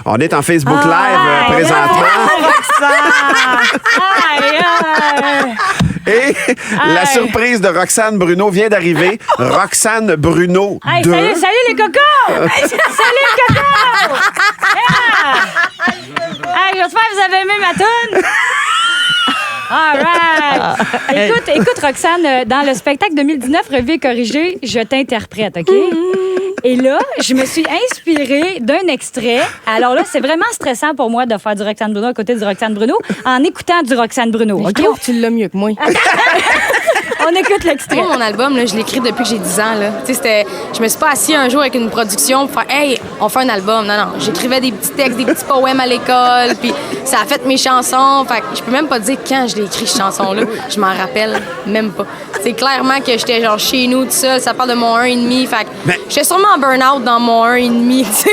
On est en Facebook Live présentement. Et la surprise de Roxane Bruno vient d'arriver. Roxane Bruno 2. Salut les cocos! Salut les cocos! J'espère que vous avez aimé ma toune. All right. Écoute, Roxane, dans le spectacle 2019 Revu et corrigé, je t'interprète, OK? Et là, je me suis inspirée d'un extrait. Alors là, c'est vraiment stressant pour moi de faire du Roxane Bruno à côté du Roxane Bruno en écoutant du Roxane Bruno. OK? Tu l'as mieux que moi. On écoute l'extrait. Moi, mon album, là, je l'écris depuis que j'ai 10 ans. Là. Je me suis pas assis un jour avec une production pour faire « Hey, on fait un album ». Non. J'écrivais des petits textes, des petits poèmes à l'école, puis ça a fait mes chansons. Fait que je peux même pas dire quand je l'ai écrit, cette chanson-là. Je m'en rappelle même pas. C'est clairement que j'étais genre chez nous, tout ça. Ça parle de mon 1,5. Fait que j'étais sûrement en burn-out dans mon 1,5, tu sais.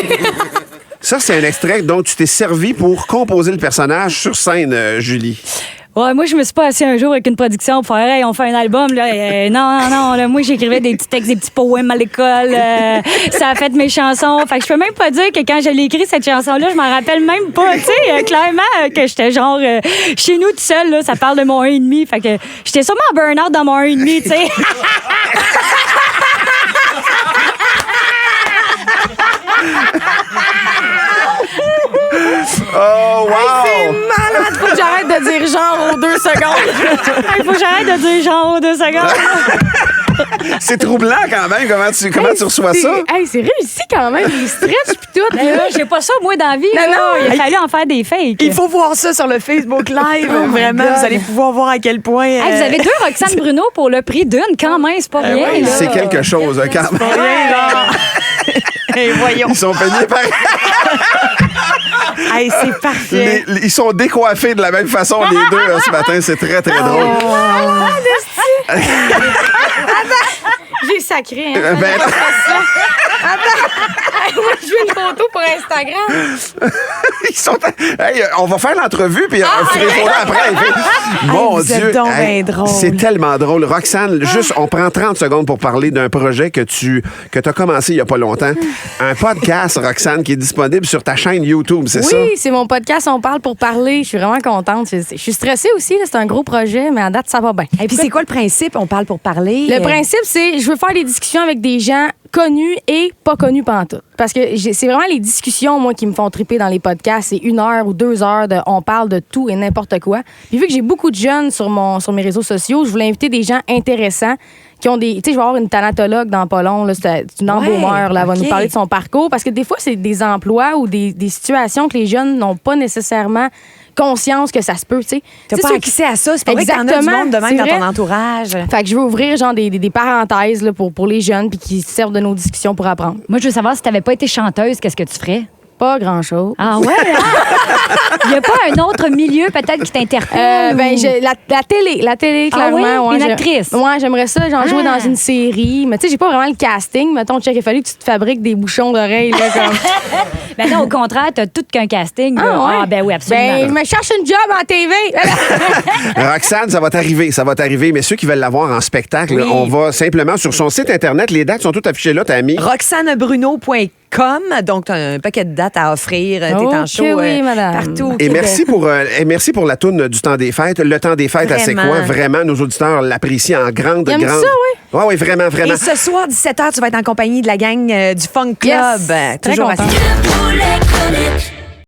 Ça, c'est un extrait dont tu t'es servi pour composer le personnage sur scène, Julie. Ouais, moi, je me suis pas assis un jour avec une production pour faire hey, on fait un album. Là. Non. Là, moi, j'écrivais des petits textes, des petits poèmes à l'école. Ça a fait mes chansons. Fait que je peux même pas dire que quand je l'ai écrit, cette chanson-là, je m'en rappelle même pas. Tu sais, clairement, que j'étais genre chez nous tout seul. Là, ça parle de mon 1,5. Fait que j'étais sûrement en burn-out dans mon 1,5, tu sais. Oh, wow! Hey, c'est malade! Faut que j'arrête de dire genre aux 2 secondes. Il faut que j'arrête de dire genre aux 2 secondes. C'est troublant quand même. Comment tu reçois ça? Hey, c'est réussi quand même, les stretches pis tout. Ben là, j'ai pas ça, moi, dans la vie. Non. Il a fallu en faire des fakes. Il faut voir ça sur le Facebook Live. Vraiment, vous allez pouvoir voir à quel point... Hey, vous avez 2 Roxane Bruno pour le prix d'une. Quand même, c'est pas rien. Oui, là. c'est quelque chose, quand même. Hey, voyons. Ils sont peignés par... Hey, c'est parfait. Ils sont décoiffés de la même façon, les deux, là, ce matin. C'est très, très drôle. J'ai sacré, hein? Ben là. Moi, je veux une photo pour Instagram. Ils sont... Hey, on va faire l'entrevue, puis on fait les photos après. Mon vous Dieu. êtes donc bien drôle. C'est tellement drôle. Roxane, juste, on prend 30 secondes pour parler d'un projet que tu as commencé il y a pas longtemps. Un podcast, Roxane, qui est disponible sur ta chaîne YouTube, c'est ça? Oui, c'est mon podcast On parle pour parler. Je suis vraiment contente. Je suis stressée aussi. Là, c'est un gros projet, mais à date, ça va bien. Et puis, c'est quoi le principe? On parle pour parler. Le principe, c'est je veux faire des discussions avec des gens connus et pas connus pantoute. Parce que c'est vraiment les discussions, moi, qui me font triper dans les podcasts. C'est 1 heure ou 2 heures de on parle de tout et n'importe quoi. Puis vu que j'ai beaucoup de jeunes sur mes réseaux sociaux, je voulais inviter des gens intéressants qui ont des... Tu sais, je vais avoir une thanatologue dans pas long, là, c'est une embaumeur, là, elle va nous parler de son parcours. Parce que des fois, c'est des emplois ou des situations que les jeunes n'ont pas nécessairement conscience que ça se peut, tu sais. T'as pas accès à ça. C'est pas vrai qu'il y en a du monde de même dans ton entourage. Fait que je veux ouvrir genre des parenthèses là, pour les jeunes puis qui servent de nos discussions pour apprendre. Moi, je veux savoir si t'avais pas été chanteuse, qu'est-ce que tu ferais? Pas grand-chose. Ah ouais? Il n'y a pas un autre milieu peut-être qui t'interpelle? La télé, clairement. oui? Une actrice? Ouais, j'aimerais ça, jouer dans une série. Mais tu sais, j'ai pas vraiment le casting. Mettons, il a fallu que tu te fabriques des bouchons d'oreilles. Là, comme... Ben non, au contraire, t'as tout qu'un casting. Là. Ah, ouais? Ah, ben oui, absolument. Ben, je me cherche une job en TV. Roxane, ça va t'arriver. Mais ceux qui veulent la voir en spectacle, Oui. on va simplement sur son site Internet. Les dates sont toutes affichées là, t'as mis. RoxaneBruno.com. Donc, tu as un paquet de dates à offrir. T'es en Ok, show oui, madame. partout. au Et Québec. merci pour la toune du temps des fêtes. Le temps des fêtes, c'est Vraiment. quoi? Vraiment, nos auditeurs l'apprécient en grande. Ils aiment ça, oui? Oui, vraiment, vraiment. Et ce soir, 17h, tu vas être en compagnie de la gang du Funk Club. Yes. Toujours Très à contente.